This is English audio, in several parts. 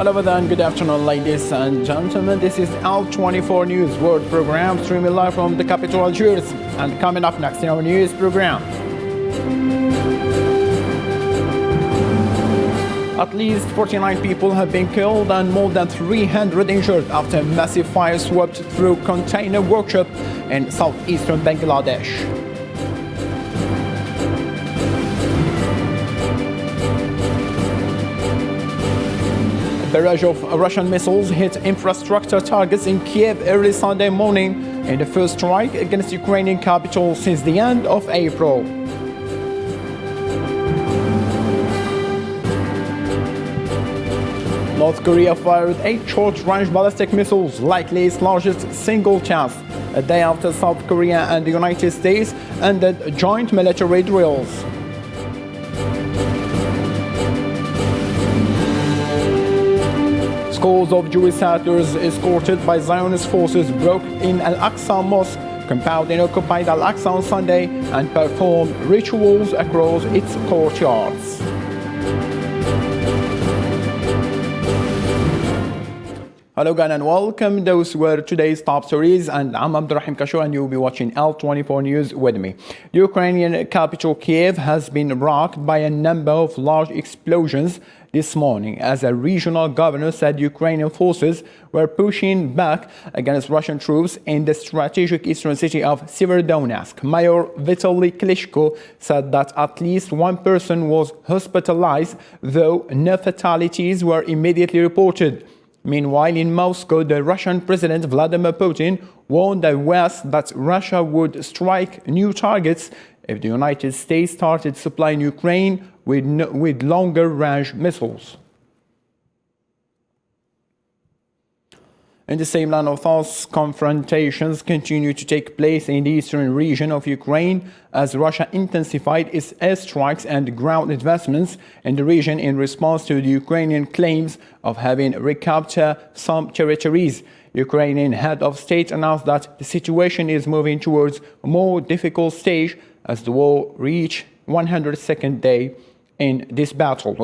Hello and good afternoon, ladies and gentlemen. This is L24 News World Program, streaming live from the capital Algiers. And coming up next in our news program, at least 49 people have been killed and more than 300 injured after a massive fire swept through container workshop in southeastern Bangladesh. A barrage of Russian missiles hit infrastructure targets in Kiev early Sunday morning in the first strike against Ukrainian capital since the end of April. North Korea fired 8 short-range ballistic missiles, likely its largest single test, a day after South Korea and the United States ended joint military drills. Scores of Jewish settlers escorted by Zionist forces broke in Al-Aqsa Mosque, compound in occupied Al-Aqsa on Sunday, and performed rituals across its courtyards. Hello again and welcome. Those were today's top stories, and I'm Abdurrahim Kasho and you'll be watching L24 News with me. The Ukrainian capital Kiev has been rocked by a number of large explosions this morning as a regional governor said Ukrainian forces were pushing back against Russian troops in the strategic eastern city of Severodonetsk. Mayor Vitaly Klitschko said that at least one person was hospitalized, though no fatalities were immediately reported. Meanwhile, in Moscow, the Russian President Vladimir Putin warned the West that Russia would strike new targets if the United States started supplying Ukraine with longer-range missiles. In the same line of thought, confrontations continue to take place in the eastern region of Ukraine as Russia intensified its airstrikes and ground investments in the region in response to the Ukrainian claims of having recaptured some territories. Ukrainian head of state announced that the situation is moving towards a more difficult stage as the war reached 102nd day in this battle.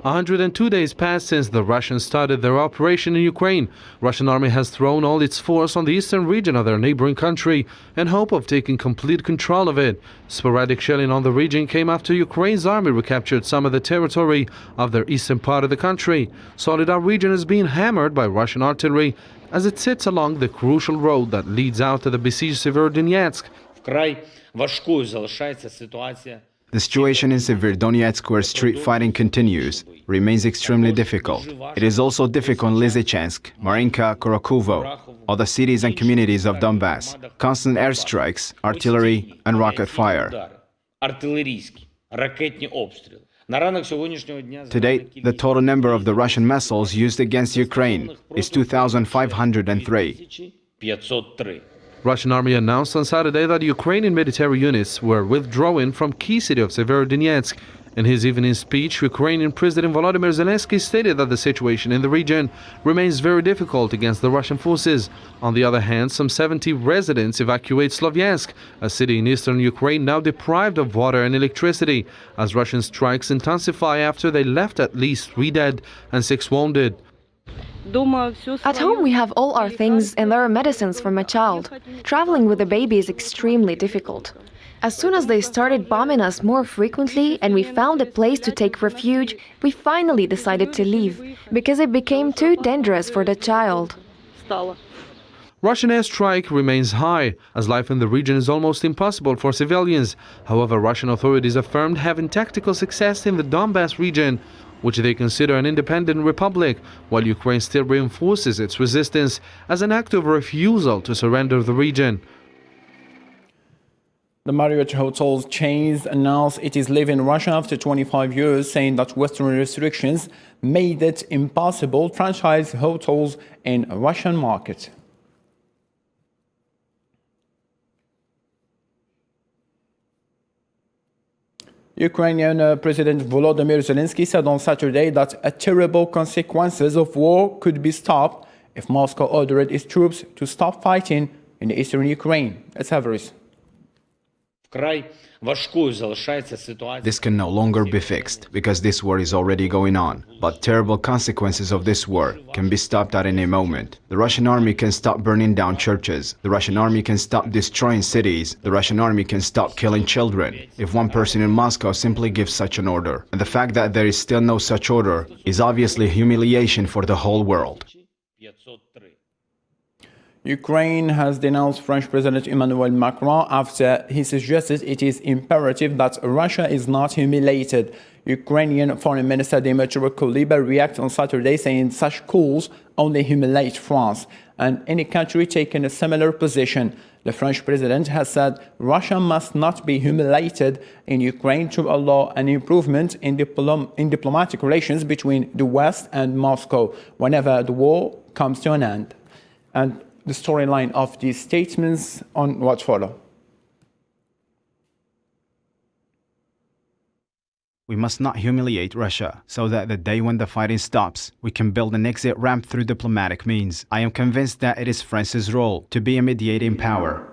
102 days passed since the Russians started their operation in Ukraine. Russian army has thrown all its force on the eastern region of their neighboring country in hope of taking complete control of it. Sporadic shelling on the region came after Ukraine's army recaptured some of the territory of their eastern part of the country. Solidar region is being hammered by Russian artillery as it sits along the crucial road that leads out to the besieged Severodonetsk. The situation in Severodonetsk, where street fighting continues, remains extremely difficult. It is also difficult in Lysychansk, Marinka, Korokovo, other cities and communities of Donbass. Constant airstrikes, artillery and rocket fire. To date, the total number of the Russian missiles used against Ukraine is 2,503. Russian army announced on Saturday that Ukrainian military units were withdrawing from key city of Severodonetsk. In his evening speech, Ukrainian President Volodymyr Zelensky stated that the situation in the region remains very difficult against the Russian forces. On the other hand, some 70 residents evacuate Slovyansk, a city in eastern Ukraine now deprived of water and electricity, as Russian strikes intensify after they left at least 3 dead and 6 wounded. At home we have all our things and there are medicines for my child. Traveling with a baby is extremely difficult. As soon as they started bombing us more frequently and we found a place to take refuge, we finally decided to leave, because it became too dangerous for the child. Russian airstrike remains high, as life in the region is almost impossible for civilians. However, Russian authorities affirmed having tactical success in the Donbass region, which they consider an independent republic, while Ukraine still reinforces its resistance as an act of refusal to surrender the region. The Marriott Hotels chain announced it is leaving Russia after 25 years, saying that Western restrictions made it impossible to franchise hotels in a Russian market. Ukrainian President Volodymyr Zelensky said on Saturday that terrible consequences of war could be stopped if Moscow ordered its troops to stop fighting in eastern Ukraine. Let's have a listen. This can no longer be fixed because this war is already going on. But terrible consequences of this war can be stopped at any moment. The Russian army can stop burning down churches. The Russian army can stop destroying cities. The Russian army can stop killing children. If one person in Moscow simply gives such an order. And the fact that there is still no such order is obviously humiliation for the whole world. Ukraine has denounced French President Emmanuel Macron after he suggested it is imperative that Russia is not humiliated. Ukrainian Foreign Minister Dmytro Kuleba reacted on Saturday saying such calls only humiliate France, and any country taking a similar position. The French president has said Russia must not be humiliated in Ukraine to allow an improvement in diplomatic relations between the West and Moscow whenever the war comes to an end. And the storyline of these statements on what follow. We must not humiliate Russia, so that the day when the fighting stops, we can build an exit ramp through diplomatic means. I am convinced that it is France's role to be a mediating power.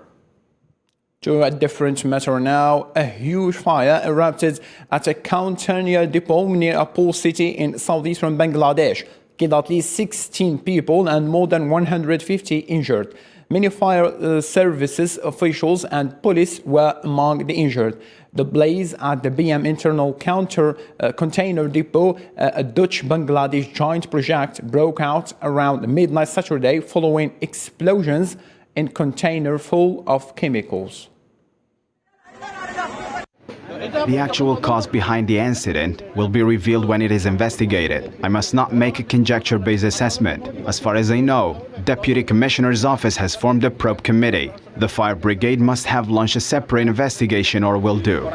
To a different matter now, a huge fire erupted at a container depot near a port city in southeastern Bangladesh, killed at least 16 people and more than 150 injured. Many fire services officials and police were among the injured. The blaze at the BM Internal Container Depot, a Dutch-Bangladesh joint project, broke out around midnight Saturday following explosions in container full of chemicals. The actual cause behind the incident will be revealed when it is investigated. I must not make a conjecture-based assessment. As far as I know, Deputy Commissioner's office has formed a probe committee. The fire brigade must have launched a separate investigation or will do.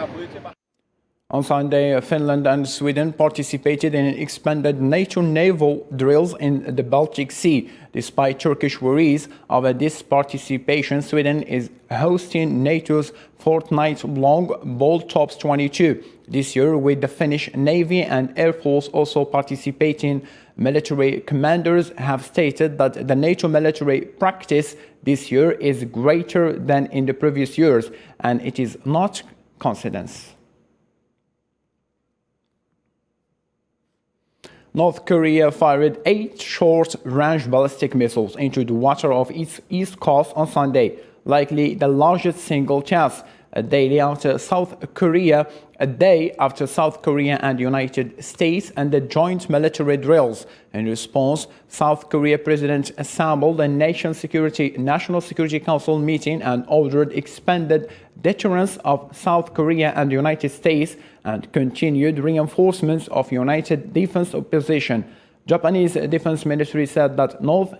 On Sunday, Finland and Sweden participated in expanded NATO naval drills in the Baltic Sea. Despite Turkish worries over this participation, Sweden is hosting NATO's fortnight-long Baltops 22 this year, with the Finnish Navy and Air Force also participating. Military commanders have stated that the NATO military practice this year is greater than in the previous years, and it is not coincidence. North Korea fired 8 short-range ballistic missiles into the water of its east coast on Sunday, likely the largest single test. A day after South Korea and the United States and the joint military drills. In response, South Korea President assembled a National Security Council meeting and ordered expanded deterrence of South Korea and the United States and continued reinforcements of united defense position. Japanese Defense Ministry said that North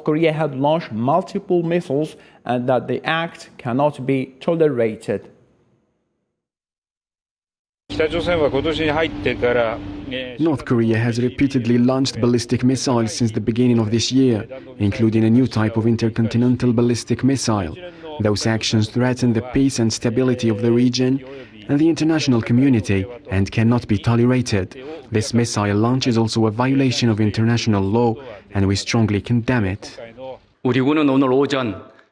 Korea had launched multiple missiles and that the act cannot be tolerated. North Korea has repeatedly launched ballistic missiles since the beginning of this year, including a new type of intercontinental ballistic missile. Those actions threaten the peace and stability of the region and the international community and cannot be tolerated. This missile launch is also a violation of international law, and we strongly condemn it.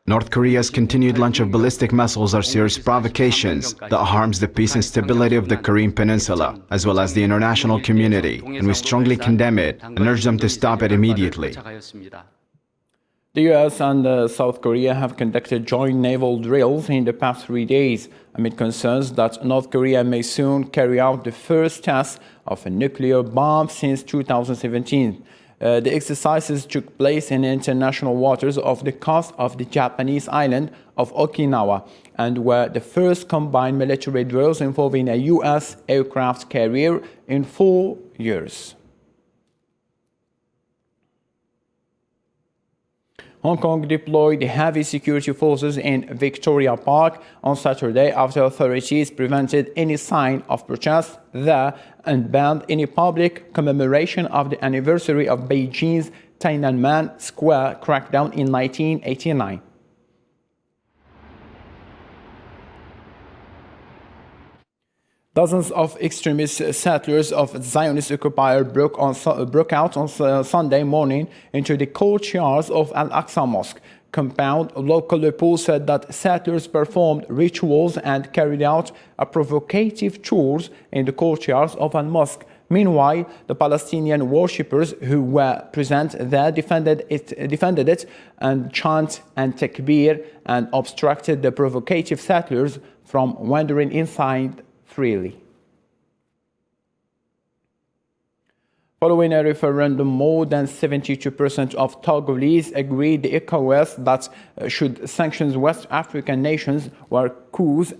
North Korea's continued launch of ballistic missiles are serious provocations that harms the peace and stability of the Korean Peninsula, as well as the international community, and we strongly condemn it and urge them to stop it immediately. The US and South Korea have conducted joint naval drills in the past 3 days, amid concerns that North Korea may soon carry out the first test of a nuclear bomb since 2017. The exercises took place in international waters off the coast of the Japanese island of Okinawa and were the first combined military drills involving a US aircraft carrier in 4 years. Hong Kong deployed heavy security forces in Victoria Park on Saturday after authorities prevented any sign of protest there and banned any public commemoration of the anniversary of Beijing's Tiananmen Square crackdown in 1989. Dozens of extremist settlers of Zionist occupier broke out on Sunday morning into the courtyards of Al-Aqsa Mosque, compound. Local reports said that settlers performed rituals and carried out provocative chores in the courtyards of a mosque. Meanwhile, the Palestinian worshippers who were present there defended it and chant and takbir and obstructed the provocative settlers from wandering inside freely. Following a referendum, more than 72% of Togolese agreed the ECOWAS that should sanctions West African nations where coups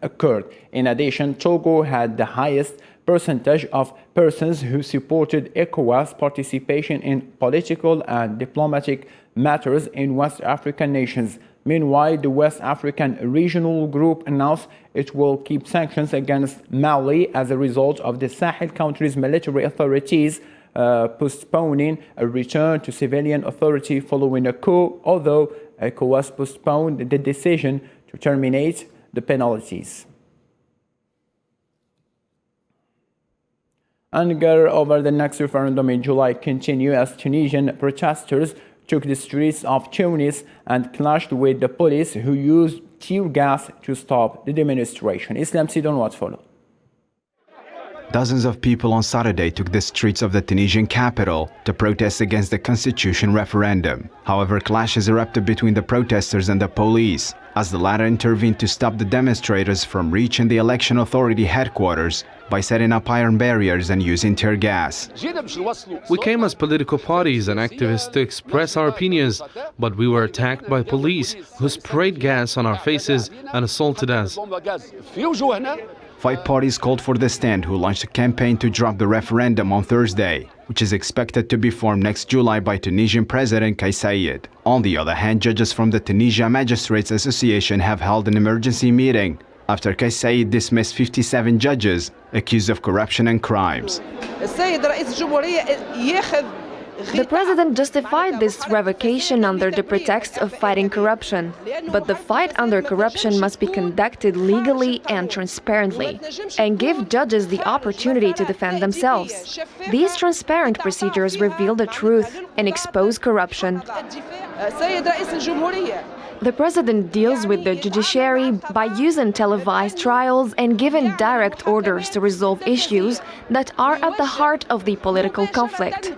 occurred. In addition, Togo had the highest percentage of persons who supported ECOWAS participation in political and diplomatic matters in West African nations. Meanwhile, the West African Regional Group announced it will keep sanctions against Mali as a result of the Sahel country's military authorities postponing a return to civilian authority following a coup, although ECOWAS postponed the decision to terminate the penalties. Anger over the next referendum in July continued as Tunisian protesters took the streets of Tunis and clashed with the police, who used tear gas to stop the demonstration. Islam Sidon, what followed? Dozens of people on Saturday took the streets of the Tunisian capital to protest against the constitution referendum. However, clashes erupted between the protesters and the police, as the latter intervened to stop the demonstrators from reaching the election authority headquarters by setting up iron barriers and using tear gas. We came as political parties and activists to express our opinions, but we were attacked by police who sprayed gas on our faces and assaulted us. 5 parties called for the stand, who launched a campaign to drop the referendum on Thursday, which is expected to be formed next July by Tunisian President Kais Saied. On the other hand, judges from the Tunisia Magistrates Association have held an emergency meeting after Kais Saied dismissed 57 judges accused of corruption and crimes. The president justified this revocation under the pretext of fighting corruption. But the fight under corruption must be conducted legally and transparently, and give judges the opportunity to defend themselves. These transparent procedures reveal the truth and expose corruption. The president deals with the judiciary by using televised trials and giving direct orders to resolve issues that are at the heart of the political conflict.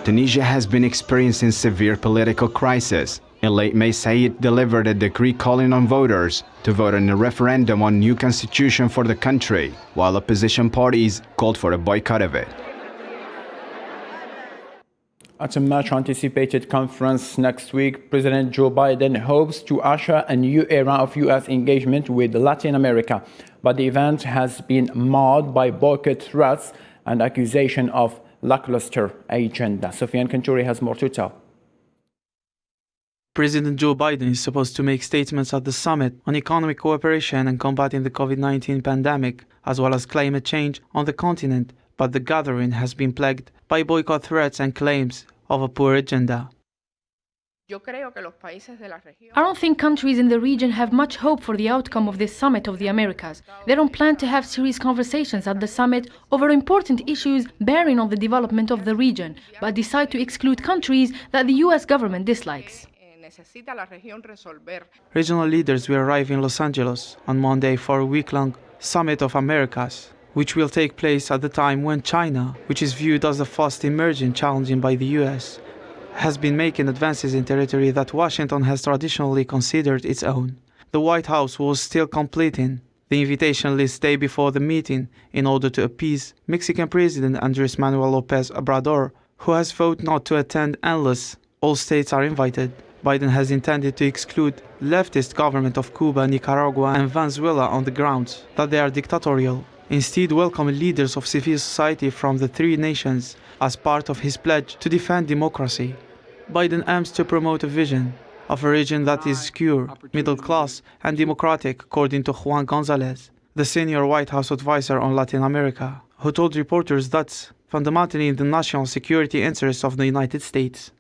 Tunisia has been experiencing severe political crisis. In late May, Saied delivered a decree calling on voters to vote in a referendum on new constitution for the country, while opposition parties called for a boycott of it. At a much-anticipated conference next week, President Joe Biden hopes to usher a new era of U.S. engagement with Latin America. But the event has been marred by boycott threats and accusation of lackluster agenda. Sofiane Kanturi has more to tell. President Joe Biden is supposed to make statements at the summit on economic cooperation and combating the COVID-19 pandemic, as well as climate change on the continent, but the gathering has been plagued by boycott threats and claims of a poor agenda. I don't think countries in the region have much hope for the outcome of this summit of the Americas. They don't plan to have serious conversations at the summit over important issues bearing on the development of the region, but decide to exclude countries that the US government dislikes. Regional leaders will arrive in Los Angeles on Monday for a week-long Summit of Americas, which will take place at the time when China, which is viewed as the fast emerging challenge by the US, has been making advances in territory that Washington has traditionally considered its own. The White House was still completing the invitation list day before the meeting in order to appease Mexican President Andrés Manuel López Obrador, who has voted not to attend unless all states are invited. Biden has intended to exclude leftist government of Cuba, Nicaragua and Venezuela on the grounds that they are dictatorial. Instead, welcome leaders of civil society from the 3 nations as part of his pledge to defend democracy. Biden aims to promote a vision of a region that is secure, middle class and democratic, according to Juan Gonzalez, the senior White House advisor on Latin America, who told reporters that's fundamentally in the national security interests of the United States.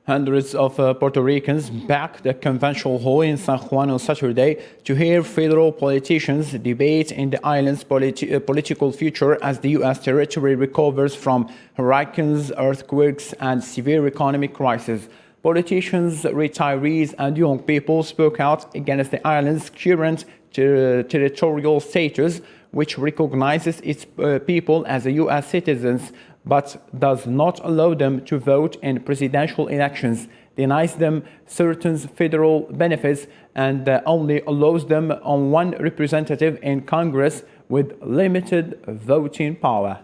Hundreds of Puerto Ricans packed the convention hall in San Juan on Saturday to hear federal politicians debate in the island's political future as the U.S. territory recovers from hurricanes, earthquakes, and severe economic crisis. Politicians, retirees, and young people spoke out against the island's current territorial status, which recognizes its people as U.S. citizens, but does not allow them to vote in presidential elections, denies them certain federal benefits, and only allows them on one representative in Congress with limited voting power.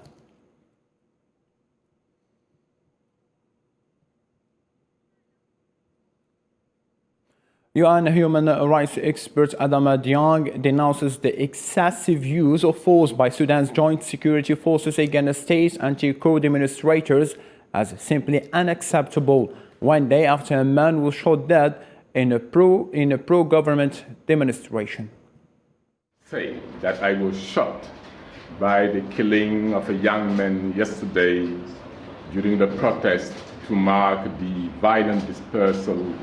UN human rights expert Adama Dieng denounces the excessive use of force by Sudan's joint security forces against state anti-coup demonstrators as simply unacceptable, one day after a man was shot dead in a pro-government demonstration. Say that I was shocked by the killing of a young man yesterday during the protest to mark the violent dispersal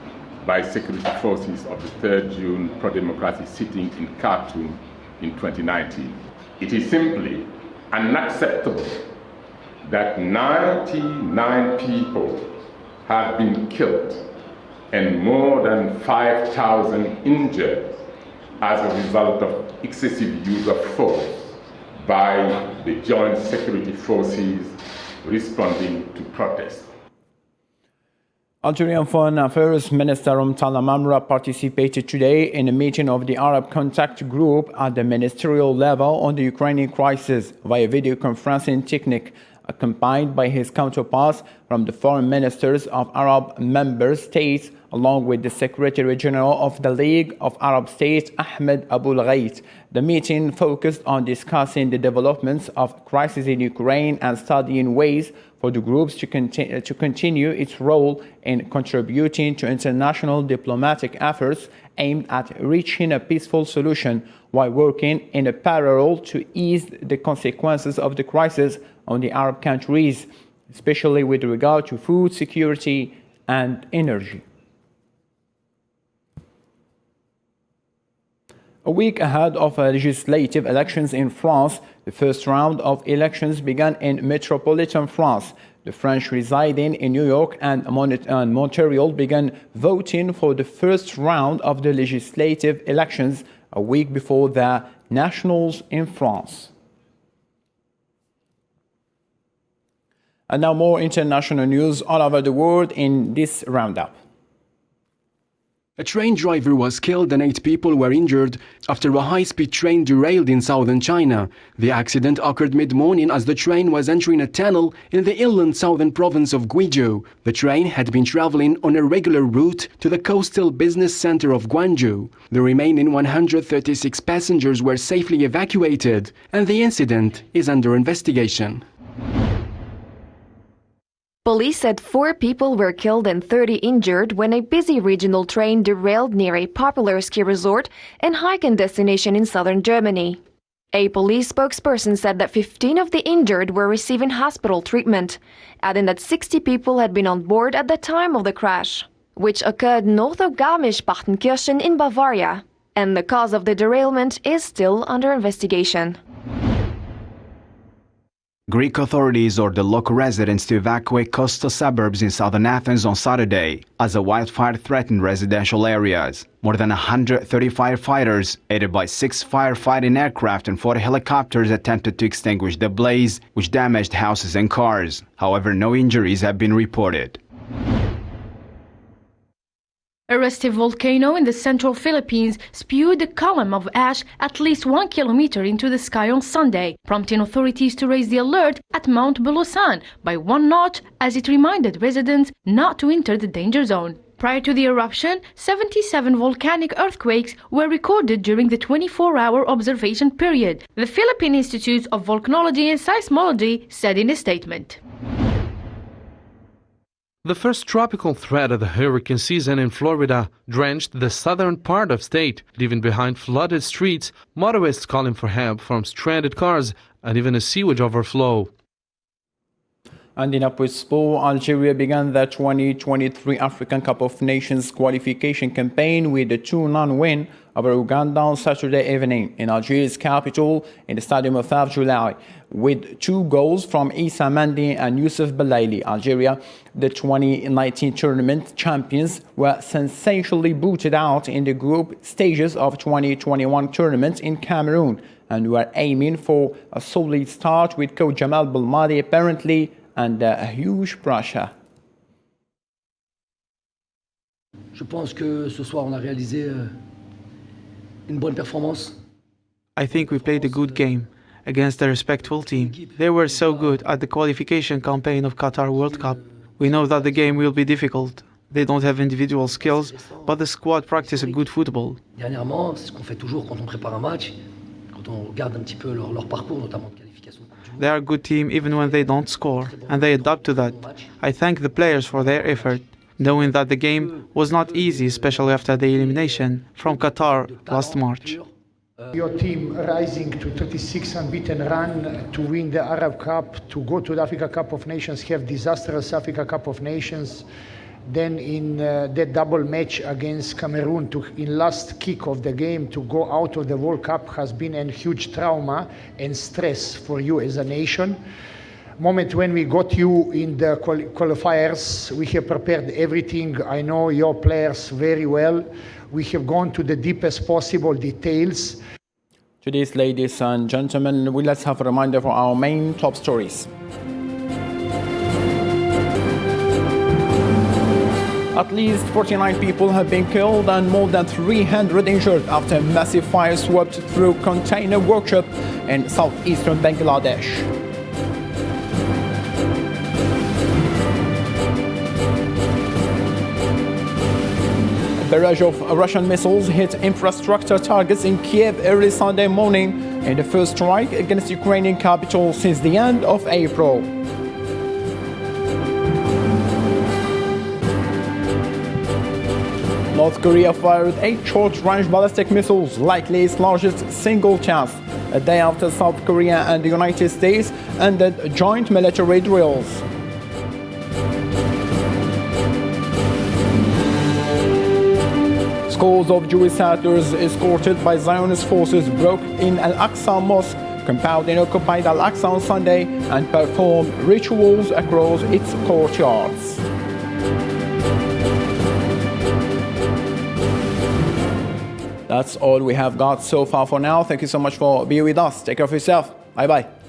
by security forces of the 3rd June pro-democracy sitting in Khartoum in 2019. It is simply unacceptable that 99 people have been killed and more than 5,000 injured as a result of excessive use of force by the joint security forces responding to protests. Algerian Foreign Affairs Minister Mtala Mamra participated today in a meeting of the Arab Contact Group at the ministerial level on the Ukrainian crisis via video conferencing technique, accompanied by his counterparts from the foreign ministers of Arab member states, along with the Secretary General of the League of Arab States, Ahmed Abul Ghait. The meeting focused on discussing the developments of crisis in Ukraine and studying ways for the groups to continue its role in contributing to international diplomatic efforts aimed at reaching a peaceful solution while working in a parallel to ease the consequences of the crisis on the Arab countries, especially with regard to food security and energy. A week ahead of legislative elections in France, the first round of elections began in metropolitan France. The French residing in New York and Montreal began voting for the first round of the legislative elections a week before the nationals in France. And now more international news all over the world in this roundup. A train driver was killed and 8 people were injured after a high-speed train derailed in southern China. The accident occurred mid-morning as the train was entering a tunnel in the inland southern province of Guizhou. The train had been traveling on a regular route to the coastal business center of Guangzhou. The remaining 136 passengers were safely evacuated, and the incident is under investigation. Police said 4 people were killed and 30 injured when a busy regional train derailed near a popular ski resort and hiking destination in southern Germany. A police spokesperson said that 15 of the injured were receiving hospital treatment, adding that 60 people had been on board at the time of the crash, which occurred north of Garmisch-Partenkirchen in Bavaria, and the cause of the derailment is still under investigation. Greek authorities ordered local residents to evacuate coastal suburbs in southern Athens on Saturday as a wildfire threatened residential areas. More than 130 firefighters, aided by 6 firefighting aircraft and 40 helicopters, attempted to extinguish the blaze, which damaged houses and cars. However, no injuries have been reported. A restive volcano in the central Philippines spewed a column of ash at least 1 kilometer into the sky on Sunday, prompting authorities to raise the alert at Mount Bulusan by 1 notch as it reminded residents not to enter the danger zone. Prior to the eruption, 77 volcanic earthquakes were recorded during the 24-hour observation period, the Philippine Institute of Volcanology and Seismology said in a statement. The first tropical threat of the hurricane season in Florida drenched the southern part of state, leaving behind flooded streets, motorists calling for help from stranded cars, and even a sewage overflow. Ending up with sport, Algeria began the 2023 African Cup of Nations qualification campaign with a 2-0 win over Uganda on Saturday evening in Algeria's capital in the Stadium of 5 July. With 2 goals from Issa Mandi and Youssef Belaili, Algeria, the 2019 tournament champions, were sensationally booted out in the group stages of 2021 tournament in Cameroon and were aiming for a solid start with coach Jamal Belmadi apparently under a huge pressure. Je pense que ce soir on a réalisé une bonne performance. I think we played a good game against a respectful team. They were so good at the qualification campaign of Qatar World Cup. We know that the game will be difficult. They don't have individual skills, but the squad practice a good football. Dernièrement, c'est ce qu'on fait toujours quand on prépare un match, quand on regarde un petit peu leur parcours, notamment de qualification. They are a good team even when they don't score, and they adapt to that. I thank the players for their effort, knowing that the game was not easy, especially after the elimination from Qatar last March. Your team rising to 36 unbeaten run to win the Arab Cup, to go to the Africa Cup of Nations, have disastrous Africa Cup of Nations. Then in that double match against Cameroon, in last kick of the game, to go out of the World Cup has been a huge trauma and stress for you as a nation. Moment when we got you in the qualifiers, we have prepared everything. I know your players very well. We have gone to the deepest possible details. Today's, ladies and gentlemen, let's have a reminder for our main top stories. At least 49 people have been killed and more than 300 injured after a massive fire swept through a container workshop in southeastern Bangladesh. A barrage of Russian missiles hit infrastructure targets in Kiev early Sunday morning in the first strike against the Ukrainian capital since the end of April. North Korea fired 8 short-range ballistic missiles, likely its largest single test, a day after South Korea and the United States ended joint military drills. Scores of Jewish settlers escorted by Zionist forces broke in Al-Aqsa Mosque, compound in occupied Al-Aqsa on Sunday, and performed rituals across its courtyards. That's all we have got so far for now. Thank you so much for being with us. Take care of yourself. Bye-bye.